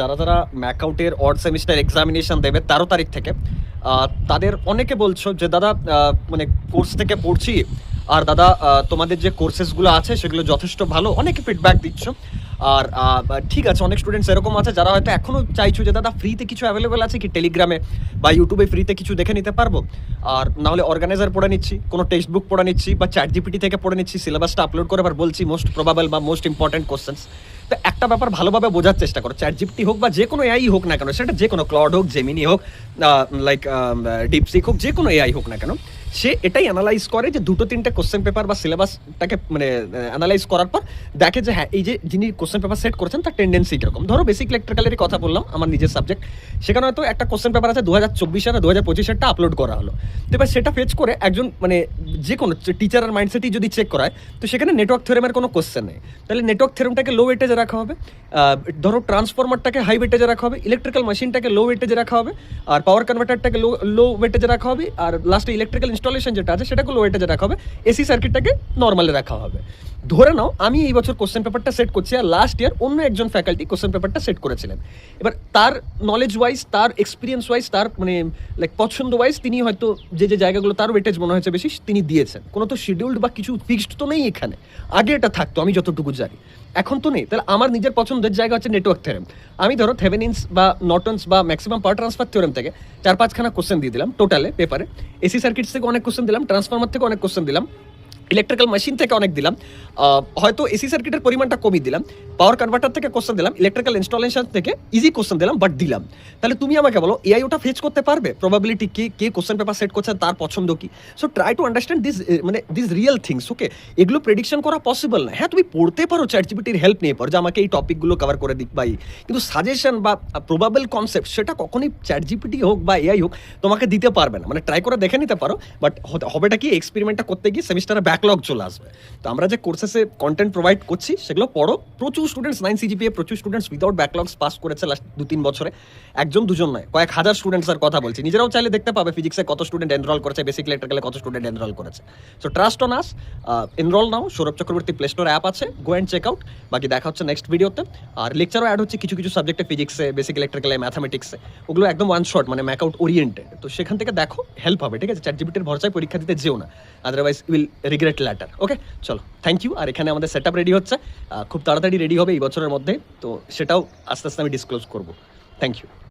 যারা যারা ম্যাকআউটের odd semester examination দেবে 13 তারিখ থেকে, তাদের অনেকে বলছো যে দাদা মানে কোর্স থেকে পড়ছি, আর দাদা তোমাদের যে কোর্সেসগুলো আছে সেগুলো যথেষ্ট ভালো, অনেকে ফিডব্যাক দিচ্ছ। আর ঠিক আছে, অনেক স্টুডেন্টস এরকম আছে যারা হয়তো এখনও চাইছো যে দাদা ফ্রিতে কিছু অ্যাভেলেবেল আছে কি টেলিগ্রামে বা ইউটিউবে ফ্রিতে কিছু দেখে নিতে পারবো, আর নাহলে অর্গানাইজার পড়ে নিচ্ছি, কোনো টেক্সট বুক পড়ে নিচ্ছি বা চ্যাট জিপিটি থেকে পড়ে নিচ্ছি, সিলেবাসটা আপলোড করে আবার বলছি মোস্ট প্রবাবল বা মোস্ট ইম্পর্টেন্ট কোশ্চেন্স। তো একটা ব্যাপার ভালোভাবে বোঝার চেষ্টা করো, চ্যাট জিপিটি হোক বা যে কোনো এআই হোক না কেন, সেটা যে কোনো ক্লড হোক, জেমিনি হোক, লাইক ডিপসিক হোক, যে কোনো এআই হোক না কেন, সে এটাই অ্যানালাইজ করে যে 2-3টে কোশ্চেন পেপার বা সিলেবাসটাকে মানে অ্যানালাইজ করার পর দেখে যে হ্যাঁ এই যে যিনি কোশ্চেন পেপার সেট করেছেন তার টেন্ডেন্সি কীরকম। ধরো বেসিক ইলেকট্রিক্যালেরই কথা বললাম, আমার নিজের সাবজেক্ট, সেখানে হয়তো একটা কোশ্চেন পেপার আছে 2024 আর 2025-এরটা আপলোড করা হলো। তো এবার সেটা ফেচ করে একজন মানে যে কোনো টিচারের মাইন্ডসেটই যদি চেক করায়, তো সেখানে নেটওয়ার্ক থিওরেমের কোনো কোশ্চেন নেই, তাহলে নেটওয়ার্ক থিওরেমটাকে লো ওয়েটেজে রাখা হবে, ধরো ট্রান্সফরমারটাকে হাই ওয়েটেজে রাখা হবে, ইলেকট্রিক্যাল মেশিনটাকে লো ওয়েটেজে রাখা হবে, আর পাওয়ার কনভার্টারটাকে লো ওয়েটেজে রাখা হবে, আর লাস্টে ইলেকট্রিক্যাল ইনস্টলেশন যেটা আছে সেটাকে লো ওয়েটেজে রাখা হবে, এসি সার্কিটটাকে নর্মালে রাখা হবে। ধরে নাও আমি এই বছর কোশ্চেন পেপারটা সেট করছি, আর লাস্ট ইয়ার অন্য একজন ফ্যাকাল্টি কোশ্চেন পেপারটা সেট করেছিলেন। এবার তার নলেজ ওয়াইজ, তার এক্সপিরিয়েন্স ওয়াইজ, তার মানে লাইক পছন্দ ওয়াইজ তিনি হয়তো যে যে জায়গাগুলো তার ওয়েটেজ মনে হয়েছে বেশি তিনি দিয়েছেন। কোনো তো শিডিউল্ড বা কিছু ফিক্সড তো নেই এখানে, আগে এটা থাকতো আমি যতটুকু জানি, এখন তো নেই। তাহলে আমার নিজের পছন্দের জায়গা হচ্ছে নেটওয়ার্ক থিওরেম। আমি ধরো থেভেনিনস বা নর্টনস বা ম্যাক্সিমাম পাওয়ার ট্রান্সফার থিওরেম থেকে 4-5খানা কোশ্চেন দিয়ে দিলাম টোটালে পেপারে, এসি সার্কিটস থেকে অনেক কোশ্চেন দিলাম, ট্রান্সফরমার থেকে অনেক কোশ্চেন দিলাম, ইলেকট্রিক্যাল মেশিন থেকে অনেক দিলাম, হয়তো এসি সার্কিটের পরিমাণটা কমই দিলাম, পাওয়ার কনভার্টার থেকে কোশ্চেন দিলাম, ইলেকট্রিক্যাল ইনস্টলেশন থেকে ইজি কোশ্চেন দিলাম, বাট দিলাম। তাহলে তুমি আমাকে বলো এআই ওটা ফেচ করতে পারবে? প্রবাবিলিটি কে কোশ্চেন পেপার সেট করছে, তার পছন্দ কি? So try to understand this মানে দিস রিয়েল থিংস, ওকে? এগুলো প্রেডিকশন করা পসিবল না। হ্যাঁ তুমি পড়তে পারো চ্যাট জিপিটির হেল্প নিয়ে পর যে আমাকে এই টপিকগুলো কভার করে দিক ভাই, কিন্তু সাজেশন বা প্রবাবল কনসেপ্ট সেটা কখনোই চ্যাট জিপিটি হোক বা এআই হোক তোমাকে দিতে পারবে না। মানে ট্রাই করে দেখে নিতে পারো, বাট হবেটা কি এক্সপেরিমেন্টটা করতে গিয়ে সেমিস্টারে ব্যাকলগ চলে আসবে। তো আমরা যে কোর্সেসে কন্টেন্ট প্রোভাইড করছি সেগুলো পড়ো, প্রচুর স্টুডেন্টস 9 CGPA, প্রচুর স্টুডেন্টস উইদাউট ব্যাকলগস পাস করেছে লাস্ট 2-3 বছরে, একজন দুজন নয়, কয়েক হাজার স্টুডেন্টসের কথা বলছি। নিজেরাও চাইলে দেখতে পাবে ফিজিক্সে কত স্টুডেন্ট এনরোল করেছে, বেসিক ইলেকট্রিক্যালে কত স্টুডেন্ট এনরোল করেছে। So trust on us, enroll now, Sourav Chakraborty play store app আছে, গো অ্যান্ড চেক আউট। বাকি দেখা হচ্ছে নেক্সট ভিডিওতে। আর লেকচারও অ্যাড হচ্ছে কিছু কিছু সাবজেক্টে, ফিজিক্সে, বেসিক ইলেকট্রিক্যালে, ম্যাথামেটিক্সে, ওগুলো একদম ওয়ান শট মানে ম্যাকআউট ওরিয়েন্টেড। তো সেখান থেকে দেখো, হেল্প হবে, ঠিক আছে? চ্যাট জিপিটির ভরসায় পরীক্ষা দিতে যেও না, আদারওয়াইজ উইল রিগ্রেট ল্যাটার। ওকে, চলো, থ্যাংক ইউ। আর এখানে আমাদের সেট আপ রেডি হচ্ছে, খুব তাড়াতাড়ি রেডি হবে এই বছরের মধ্যে, তো সেটাও আস্তে আস্তে আমি ডিসক্লোজ করবো। Thank you.